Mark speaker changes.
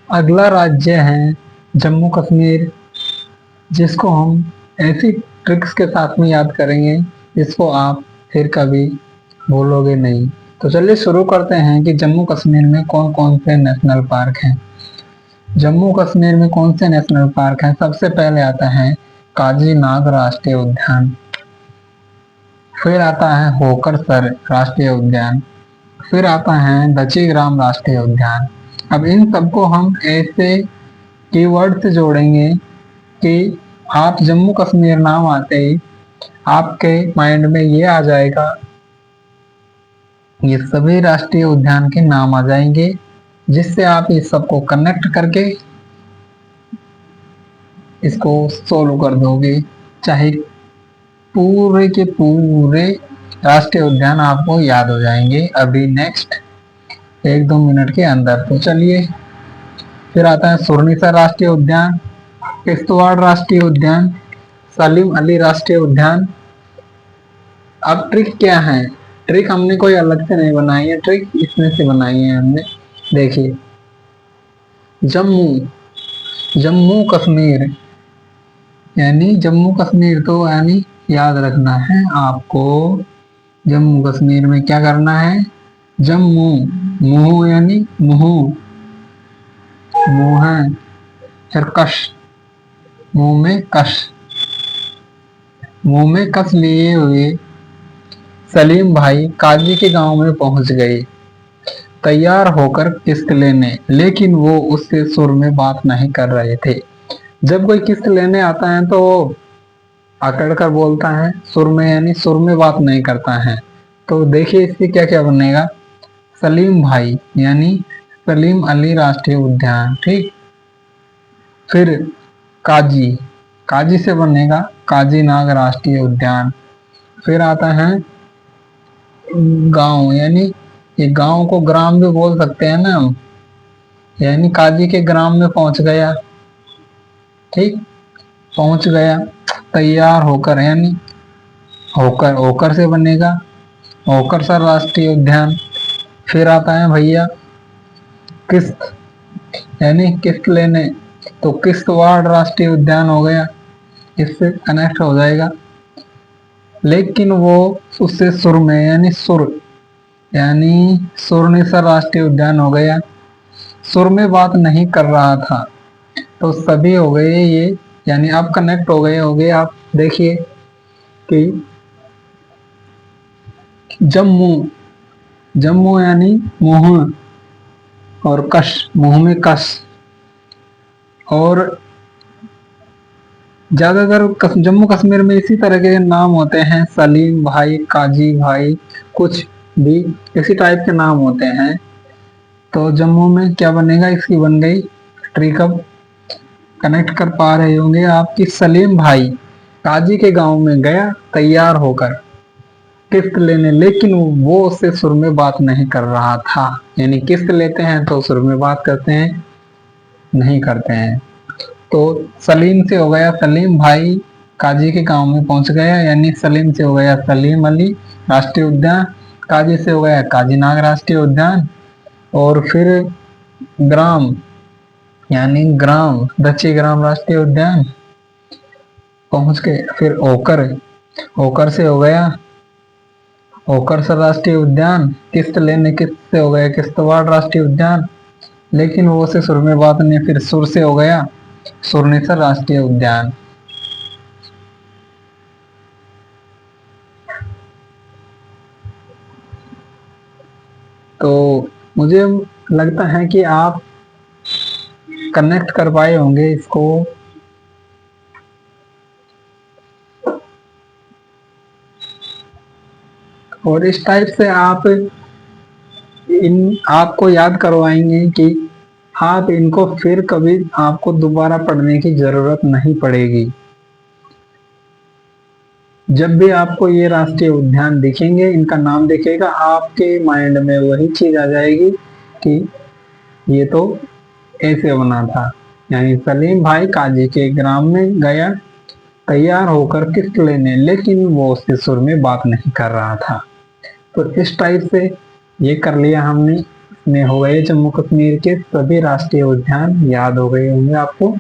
Speaker 1: अगला राज्य है जम्मू कश्मीर, जिसको हम ऐसी ट्रिक्स के साथ में याद करेंगे जिसको आप फिर कभी भूलोगे नहीं। तो चलिए शुरू करते हैं कि जम्मू कश्मीर में कौन कौन से नेशनल पार्क हैं। जम्मू कश्मीर में कौन से नेशनल पार्क हैं? सबसे पहले आता है काजी नाग राष्ट्रीय उद्यान, फिर आता है होकर सर राष्ट्रीय उद्यान, फिर आता है दचीग्राम राष्ट्रीय उद्यान। अब इन सबको हम ऐसे कीवर्ड से जोड़ेंगे कि आप जम्मू कश्मीर नाम आते ही आपके माइंड में ये आ जाएगा, ये सभी राष्ट्रीय उद्यान के नाम आ जाएंगे, जिससे आप इस सबको कनेक्ट करके इसको सोल्व कर दोगे। चाहे पूरे के पूरे राष्ट्रीय उद्यान आपको याद हो जाएंगे अभी नेक्स्ट 1-2 मिनट के अंदर। तो चलिए, फिर आता है सुरनीसर राष्ट्रीय उद्यान, किश्तवाड़ राष्ट्रीय उद्यान, सलीम अली राष्ट्रीय उद्यान। अब ट्रिक क्या है? ट्रिक हमने कोई अलग से नहीं बनाई है, ट्रिक इसमें से बनाई है हमने। देखिए, जम्मू जम्मू कश्मीर यानी जम्मू कश्मीर, तो यानी याद रखना है आपको, जम्मू कश्मीर में क्या करना है? जम्मू, मुंह यानी मुंह, मुंह है, फिर कश, मुंह में कश, मुंह में कस लिए हुए सलीम भाई काजी के गांव में पहुंच गए, तैयार होकर किस्त लेने, लेकिन वो उससे सुर में बात नहीं कर रहे थे। जब कोई किस्त लेने आता है तो वो अकड़ कर बोलता है सुर में, यानी सुर में बात नहीं करता है। तो देखिए इससे क्या क्या बनेगा। सलीम भाई यानी सलीम अली राष्ट्रीय उद्यान, ठीक। फिर काजी, काजी से बनेगा काजी नाग राष्ट्रीय उद्यान। फिर आता है गांव, यानी ये गांव को ग्राम भी बोल सकते हैं ना हम, यानी काजी के ग्राम में पहुंच गया, ठीक, पहुंच गया तैयार होकर, यानी होकर, होकर से बनेगा होकर सर राष्ट्रीय उद्यान। फिर आता है भैया किस्त, यानी किस्त लेने, तो किश्तवाड़ राष्ट्रीय उद्यान हो गया, इससे कनेक्ट हो जाएगा। लेकिन वो उससे सुर में, यानी सुर, यानी सुरनीसर राष्ट्रीय उद्यान हो गया, सुर में बात नहीं कर रहा था। तो सभी हो गए ये, यानी अब कनेक्ट हो गए आप देखिए कि जम्मू, जम्मू यानी मुंह, और कश, मुंह में कश। और ज्यादातर जम्मू कश्मीर में इसी तरह के नाम होते हैं, सलीम भाई, काजी भाई, कुछ भी इसी टाइप के नाम होते हैं। तो जम्मू में क्या बनेगा, इसकी बन गई ट्रिक। अब कनेक्ट कर पा रहे होंगे आप कि सलीम भाई काजी के गांव में गया तैयार होकर किस्त लेने, लेकिन वो उससे सुर में बात नहीं कर रहा था। यानी किस्त लेते हैं तो सुर में बात करते हैं, नहीं करते हैं। तो सलीम से हो गया सलीम भाई काजी के गांव में पहुंच गया, यानी सलीम से हो गया सलीम अली राष्ट्रीय उद्यान, काजी से हो गया काजी नाग राष्ट्रीय उद्यान। और फिर ग्राम, यानी ग्राम दचीग्राम राष्ट्रीय उद्यान पहुंच गए। फिर ओकर, ओकर से हो गया ओकर राष्ट्रीय उद्यान, किस्त लेने किस्त से हो गया किश्तवाड़ राष्ट्रीय उद्यान, लेकिन वो से सुर में बात नहीं, फिर सुर से हो गया सुरनीसर राष्ट्रीय उद्यान। तो मुझे लगता है कि आप कनेक्ट कर पाए होंगे इसको। और इस टाइप से आप इन आपको याद करवाएंगे कि आप इनको फिर कभी आपको दोबारा पढ़ने की जरूरत नहीं पड़ेगी। जब भी आपको ये राष्ट्रीय उद्यान दिखेंगे, इनका नाम दिखेगा, आपके माइंड में वही चीज आ जाएगी कि ये तो ऐसे बना था। यानी सलीम भाई काजी के ग्राम में गया तैयार होकर किस्त लेने, लेकिन वो उसके सुर में बात नहीं कर रहा था। तो इस टाइप से ये कर लिया हमने। इसमें हो गए जम्मू कश्मीर के सभी राष्ट्रीय उद्यान, याद हो गए होंगे आपको।